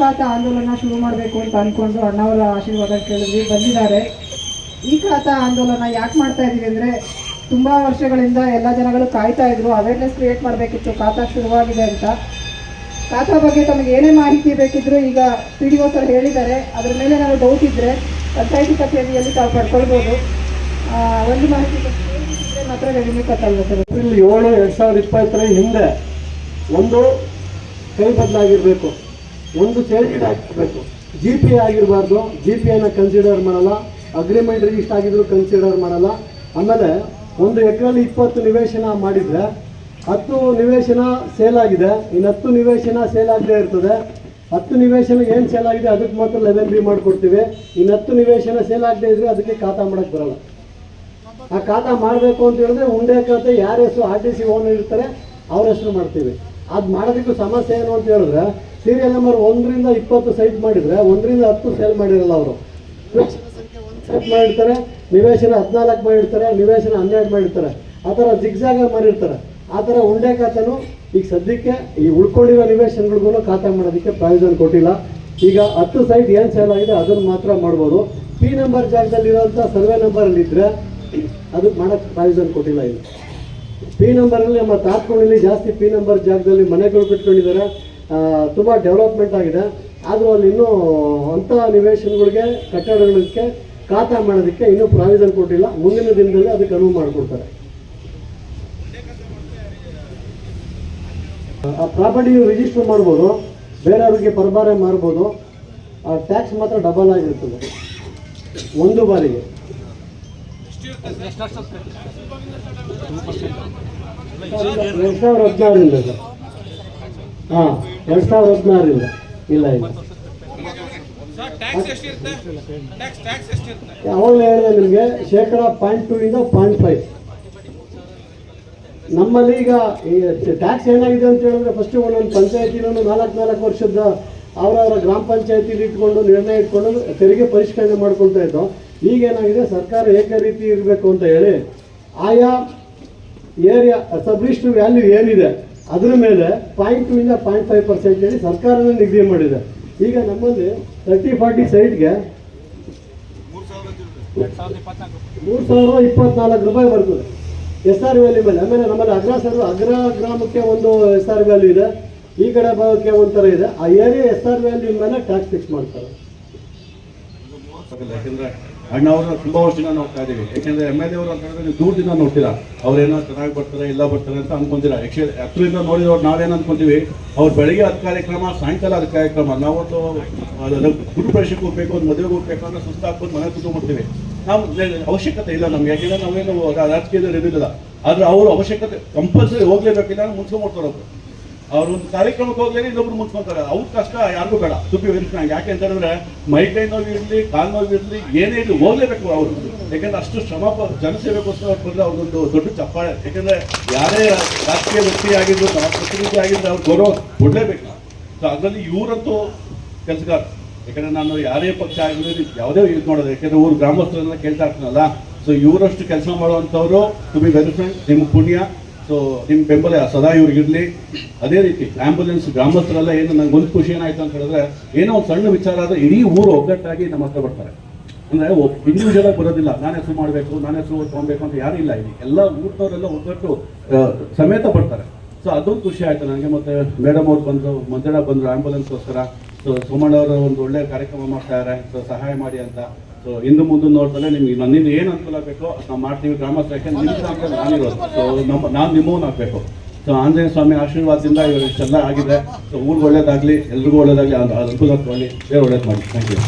ಖಾತಾ ಆಂದೋಲನ ಶುರು ಮಾಡಬೇಕು ಅಂತ ಅಂದ್ಕೊಂಡು ಅಣ್ಣವರ ಆಶೀರ್ವಾದ ಕೇಳಿದ್ವಿ, ಬಂದಿದ್ದಾರೆ. ಈ ಖಾತಾ ಆಂದೋಲನ ಯಾಕೆ ಮಾಡ್ತಾ ಇದ್ದೀವಿ ಅಂದರೆ, ತುಂಬ ವರ್ಷಗಳಿಂದ ಎಲ್ಲ ಜನಗಳು ಕಾಯ್ತಾ ಇದ್ರು, ಅವೇರ್ನೆಸ್ ಕ್ರಿಯೇಟ್ ಮಾಡಬೇಕಿತ್ತು, ಖಾತಾ ಶುರುವಾಗಿದೆ ಅಂತ. ಖಾತಾ ಬಗ್ಗೆ ತಮಗೆ ಏನೇ ಮಾಹಿತಿ ಬೇಕಿದ್ರು ಈಗ PDO ಸರ್ ಹೇಳಿದ್ದಾರೆ. ಅದರ ಮೇಲೆ ನಾವು ಡೌಟ್ ಇದ್ದರೆ ಪಂಚಾಯಿತಿ ಕಚೇರಿಯಲ್ಲಿ ತಾವು ಪಡ್ಕೊಳ್ಬೋದು. ಒಂದು ಮಾಹಿತಿ ಮಾತ್ರ ರೆವಿನ್ಯೂ ಕಟ್ಟಲ್ವ ಸರ್? ಏಪ್ರಿಲ್ 7, 2020 ಹಿಂದೆ ಒಂದು ಕೈ ಬದಲಾಗಿರಬೇಕು, ಒಂದು ಚೇಂಜ್ ಆಗಿರಬೇಕು. GP ಆಗಿರಬಾರ್ದು, GPಯನ್ನು ಕನ್ಸಿಡರ್ ಮಾಡಲ್ಲ, ಅಗ್ರಿಮೆಂಟ್ ರಿಜಿಸ್ಟರ್ ಆಗಿದ್ರು ಕನ್ಸಿಡರ್ ಮಾಡಲ್ಲ. ಆಮೇಲೆ ಒಂದು ಎಕರೆಯಲ್ಲಿ 20 ನಿವೇಶನ ಮಾಡಿದರೆ 10 ನಿವೇಶನ ಸೇಲ್ ಆಗಿದೆ, ಇನ್ನು 10 ನಿವೇಶನ ಸೇಲ್ ಆಗದೆ ಇರ್ತದೆ. 10 ನಿವೇಶನ ಏನು ಸೇಲ್ ಆಗಿದೆ ಅದಕ್ಕೆ ಮಾತ್ರ 11B ಮಾಡಿಕೊಡ್ತೀವಿ. ಇನ್ನು 10 ನಿವೇಶನ ಸೇಲ್ ಆಗದೆ ಇದ್ರೆ ಅದಕ್ಕೆ ಖಾತಾ ಮಾಡೋಕ್ಕೆ ಬರಲ್ಲ. ಆ ಖಾತಾ ಮಾಡಬೇಕು ಅಂತ ಹೇಳಿದ್ರೆ ಉಂಡೆ ಖಾತೆ ಯಾರ ಹೆಸರು RTC ಓನರ್ ಇರ್ತಾರೆ ಅವ್ರ ಹೆಸರು ಮಾಡ್ತೀವಿ. ಅದು ಮಾಡೋದಕ್ಕೂ ಸಮಸ್ಯೆ ಏನು ಅಂತ ಹೇಳಿದ್ರೆ, ಸೀರಿಯಲ್ ನಂಬರ್ 1ರಿಂದ 20 ಸೈಟ್ ಮಾಡಿದರೆ 1ರಿಂದ 10 ಸೇಲ್ ಮಾಡಿರಲ್ಲ ಅವರು. ಸೈಟ್ ಮಾಡಿರ್ತಾರೆ, ನಿವೇಶನ 14 ಮಾಡಿರ್ತಾರೆ, ನಿವೇಶನ 12 ಮಾಡಿರ್ತಾರೆ. ಆ ಥರ ಜಿಗ್ಜಾಗ ಮಾಡಿರ್ತಾರೆ. ಆ ಥರ ಉಂಡೆ ಖಾತೆನೂ ಈಗ ಸದ್ಯಕ್ಕೆ ಈ ಉಳ್ಕೊಂಡಿರೋ ನಿವೇಶನಗಳಿಗೂ ಖಾತೆ ಮಾಡೋದಕ್ಕೆ ಪ್ರಾವಿಷನ್ ಕೊಟ್ಟಿಲ್ಲ. ಈಗ 10 ಸೈಟ್ ಏನು ಸೇಲ್ ಆಗಿದೆ ಅದನ್ನು ಮಾತ್ರ ಮಾಡ್ಬೋದು. P ನಂಬರ್ ಜಾಗದಲ್ಲಿರೋಂಥ ಸರ್ವೆ ನಂಬರಲ್ಲಿದ್ದರೆ ಅದಕ್ಕೆ ಮಾಡೋಕ್ಕೆ ಪ್ರಾವಿಷನ್ ಕೊಟ್ಟಿಲ್ಲ. ಈಗ P ನಂಬರಲ್ಲಿ ನಮ್ಮ ತಾತ್ಕೊಂಡಿಲಿ ಜಾಸ್ತಿ P ನಂಬರ್ ಜಾಗದಲ್ಲಿ ಮನೆಗಳು ಕಟ್ಕೊಂಡಿದ್ದಾರೆ, ತುಂಬ ಡೆವಲಪ್ಮೆಂಟ್ ಆಗಿದೆ. ಆದರೂ ಅಲ್ಲಿ ಇನ್ನೂ ಅಂಥ ನಿವೇಶನಗಳಿಗೆ ಕಟ್ಟಡಗಳಿಗೆ ಖಾತಾ ಮಾಡೋದಕ್ಕೆ ಇನ್ನೂ ಪ್ರಾವಿಷನ್ ಕೊಟ್ಟಿಲ್ಲ. ಮುಂದಿನ ದಿನದಲ್ಲಿ ಅದಕ್ಕೆ ಅನುವು ಮಾಡಿಕೊಡ್ತಾರೆ. ಆ ಪ್ರಾಪರ್ಟಿ ರಿಜಿಸ್ಟರ್ ಮಾಡ್ಬೋದು, ಬೇರೆಯವ್ರಿಗೆ ಪರಬಾರೆ ಮಾಡ್ಬೋದು. ಆ ಟ್ಯಾಕ್ಸ್ ಮಾತ್ರ ಡಬಲ್ ಆಗಿರ್ತದೆ ಒಂದು ಬಾರಿಗೆ. 2016ರಿಂದ ಸರ್. ಹಾಂ, 2016ರಿಂದ ಇಲ್ಲ ಇಲ್ಲ. ಅವಾಗಲೇ ಹೇಳಿದೆ ನಿಮಗೆ, 0.2 ಇಂದ 0.5. ನಮ್ಮಲ್ಲಿ ಈಗ ಟ್ಯಾಕ್ಸ್ ಏನಾಗಿದೆ ಅಂತ ಹೇಳಿದ್ರೆ, ಫಸ್ಟು ಒಂದೊಂದು ಪಂಚಾಯತಿನೂ 4 ವರ್ಷದ ಅವರವರ ಗ್ರಾಮ ಪಂಚಾಯತಿಲಿ ಇಟ್ಕೊಂಡು ನಿರ್ಣಯ ಇಟ್ಕೊಂಡು ತೆರಿಗೆ ಪರಿಷ್ಕರಣೆ ಮಾಡ್ಕೊಳ್ತಾ ಇದ್ದೋ. ಈಗೇನಾಗಿದೆ, ಸರ್ಕಾರ ಏಕ ರೀತಿ ಇರಬೇಕು ಅಂತ ಹೇಳಿ ಆಯಾ ಏರಿಯಾ ಸಬ್ ರಿಜಿಸ್ಟರ್ ವ್ಯಾಲ್ಯೂ ಏನಿದೆ ಅದ್ರ ಮೇಲೆ 0.2 ಇಂದ 0.5% ಹೇಳಿ ಸರ್ಕಾರನೇ ನಿಗದಿ ಮಾಡಿದೆ. ಈಗ ನಮ್ಮಲ್ಲಿ 30-40 ಸೈಟ್ಗೆ 3024 ರೂಪಾಯಿ ಬರ್ತದೆ SR ವ್ಯಾಲ್ಯೂ ಮೇಲೆ. ಆಮೇಲೆ ನಮ್ಮಲ್ಲಿ ಅಗ್ರ ಗ್ರಾಮಕ್ಕೆ ಒಂದು SR ವ್ಯಾಲ್ಯೂ ಇದೆ, ಈ ಕಡೆ ಭಾಗಕ್ಕೆ ಒಂಥರ ಇದೆ. ಆ ಏರಿಯಾ SR ವ್ಯಾಲ್ಯೂ ಮೇಲೆ ಟ್ಯಾಕ್ಸ್ ಫಿಕ್ಸ್ ಮಾಡ್ತಾರೆ. ಯಾಕೆಂದ್ರೆ ಅಣ್ಣವ್ರನ್ನ ತುಂಬಾ ವರ್ಷದಿಂದ ನೋಡ್ತಾ ಇದೀವಿ. ಯಾಕೆಂದ್ರೆ MLA ಅವರು ಅಂತ ಹೇಳಿದ್ರೆ ನೀವು ದೂರದಿಂದ ನೋಡ್ತೀರಾ, ಅವ್ರೇನೋ ಚೆನ್ನಾಗಿ ಬರ್ತಾರೆ ಇಲ್ಲ ಬರ್ತಾರೆ ಅಂತ ಅನ್ಕೊಂತೀರಾ. ಹತ್ತರಿಂದ ನೋಡಿದವ್ರು ನಾವೇನು ಅನ್ಕೊಂತೀವಿ, ಅವ್ರು ಬೆಳಿಗ್ಗೆ 10 ಕಾರ್ಯಕ್ರಮ, ಸಾಯಂಕಾಲ 10 ಕಾರ್ಯಕ್ರಮ. ನಾವೊಂದು ಗುರುಪ್ರವೇಶಕ್ಕೆ ಹೋಗ್ಬೇಕು, ಒಂದು ಮದುವೆಗೆ ಹೋಗ್ಬೇಕು ಅಂದ್ರೆ ಸುಸ್ತಾಗ್ಬೋದು ಮನೆ ಕೂತ್ಕೊಂಡ್ಬಿಡ್ತೀವಿ. ನಾವು ಅವಶ್ಯಕತೆ ಇಲ್ಲ ನಮ್ಗೆ, ಯಾಕೆಂದ್ರೆ ನಾವೇನು ರಾಜಕೀಯದಲ್ಲಿ ಇರೋದಿಲ್ಲ. ಆದ್ರೆ ಅವ್ರ ಅವಶ್ಯಕತೆ ಕಂಪಲ್ಸರಿ ಹೋಗ್ಲೇಬೇಕಿಲ್ಲ, ಮುನ್ಸ್ಕೊಂಡ್ಬಿಡ್ತಾರೆ ಒಬ್ರು. ಅವ್ರು ಒಂದು ಕಾರ್ಯಕ್ರಮಕ್ಕೆ ಹೋಗ್ಲೇನೆ ಇನ್ನೊಬ್ರು ಮುನ್ಸ್ಕೊಂತಾರೆ. ಅವ್ರ ಕಷ್ಟ ಯಾರಿಗೂ ಬೇಡ, ತುಪ್ಪಿ ವೆರಿಫೈ. ಯಾಕೆ ಅಂತ ಹೇಳಿದ್ರೆ ಮೈಕೈ ನೋವು ಇರಲಿ, ಕಾಲು ನೋವು ಇರಲಿ, ಏನೇ ಇರಲಿ ಹೋಗ್ಲೇಬೇಕು ಅವರು. ಯಾಕೆಂದ್ರೆ ಅಷ್ಟು ಶ್ರಮ ಜನಸೇವೆಗೋಸ್ಕರ ಬಂದ್ರೆ ಅವ್ರದ್ದೊಂದು ದೊಡ್ಡ ಚಪ್ಪಾಳೆ. ಯಾಕೆಂದ್ರೆ ಯಾರೇ ರಾಜಕೀಯ ವ್ಯಕ್ತಿ ಆಗಿದ್ರು, ಪ್ರತಿನಿಧಿ ಆಗಿದ್ರೆ ಅವ್ರು ಗೌರವ ಕೊಡಲೇಬೇಕು. ಸೊ ಅದರಲ್ಲಿ ಇವರಂತೂ ಕೆಲಸಗಾರ. ಯಾಕಂದ್ರೆ ನಾನು ಯಾರೇ ಪಕ್ಷ ಆಗಿದ್ರೆ ಯಾವುದೇ ಇದು ಮಾಡೋದು, ಯಾಕೆಂದ್ರೆ ಊರು ಗ್ರಾಮಸ್ಥರನ್ನ ಕೇಳ್ತಾ ಇರ್ತೀನಲ್ಲ. ಸೊ ಇವರಷ್ಟು ಕೆಲಸ ಮಾಡುವಂಥವ್ರು ಟು ಬಿ ವೆರಿಫೈ, ನಿಮ್ಮ ಪುಣ್ಯ. ಸೊ ನಿಮ್ಮ ಬೆಂಬಲ ಸದಾ ಇವ್ರಿಗಿರಲಿ. ಅದೇ ರೀತಿ ಆಂಬುಲೆನ್ಸ್ ಗ್ರಾಮಸ್ಥರೆಲ್ಲ ಏನು ನಂಗೆ ಒಂದು ಖುಷಿ ಏನಾಯ್ತು ಅಂತ ಹೇಳಿದ್ರೆ, ಏನೋ ಒಂದು ಸಣ್ಣ ವಿಚಾರ ಆದರೆ ಇಡೀ ಊರು ಒಗ್ಗಟ್ಟಾಗಿ ನಮ್ಮ ಹತ್ರ ಬರ್ತಾರೆ. ಅಂದರೆ ಇಂಡಿವಿಜುವಲ್ ಆಗಿ ಬರೋದಿಲ್ಲ, ನಾನೇ ಹೆಸರು ಮಾಡಬೇಕು, ನಾನೇ ಹೆಸರು ತೊಗೊಬೇಕು ಅಂತ ಯಾರೂ ಇಲ್ಲ. ಇಲ್ಲಿ ಎಲ್ಲ ಊರಿನವರೆಲ್ಲ ಒಗ್ಗಟ್ಟು ಸಮೇತ ಬರ್ತಾರೆ. ಸೊ ಅದೊಂದು ಖುಷಿ ಆಯಿತು ನನಗೆ. ಮತ್ತು ಮೇಡಮ್ ಅವ್ರು ಬಂದರು, ಮಂಜಣ್ಣ ಬಂದರು ಆಂಬುಲೆನ್ಸ್ಗೋಸ್ಕರ. ಸೊ ಸೋಮಣ್ಣ ಅವರು ಒಂದು ಒಳ್ಳೆಯ ಕಾರ್ಯಕ್ರಮ ಮಾಡ್ತಾ ಇದ್ದಾರೆ, ಸೊ ಸಹಾಯ ಮಾಡಿ ಅಂತ. ಸೊ ಇಂದು ಮುಂದೆ ನೋಡ್ತಾರೆ ನಿಮ್ಗೆ ನನ್ನಿಂದ ಏನು ಅನುಕೂಲ ಬೇಕೋ ನಾವು ಮಾಡ್ತೀವಿ ಗ್ರಾಮಸ್ಥರು. ಯಾಕೆಂದ್ರೆ ನಿಮ್ಮ ಗ್ರಾಮದಲ್ಲಿ ನಾನಿರೋದು, ಸೊ ನಾನು ನಿಮ್ಮವನ್ನ ಆಗಬೇಕು. ಸೊ ಆಂಜನೇಯ ಸ್ವಾಮಿ ಆಶೀರ್ವಾದದಿಂದ ಇಷ್ಟೆಲ್ಲ ಆಗಿದೆ. ಸೊ ಊರಿಗೆ ಒಳ್ಳೇದಾಗಲಿ, ಎಲ್ರಿಗೂ ಒಳ್ಳೇದಾಗಲಿ, ಅನುಕೂಲ ತಗೊಳ್ಳಿ, ದೇವ್ರು ಒಳ್ಳೇದು ಮಾಡಿ. Thank you.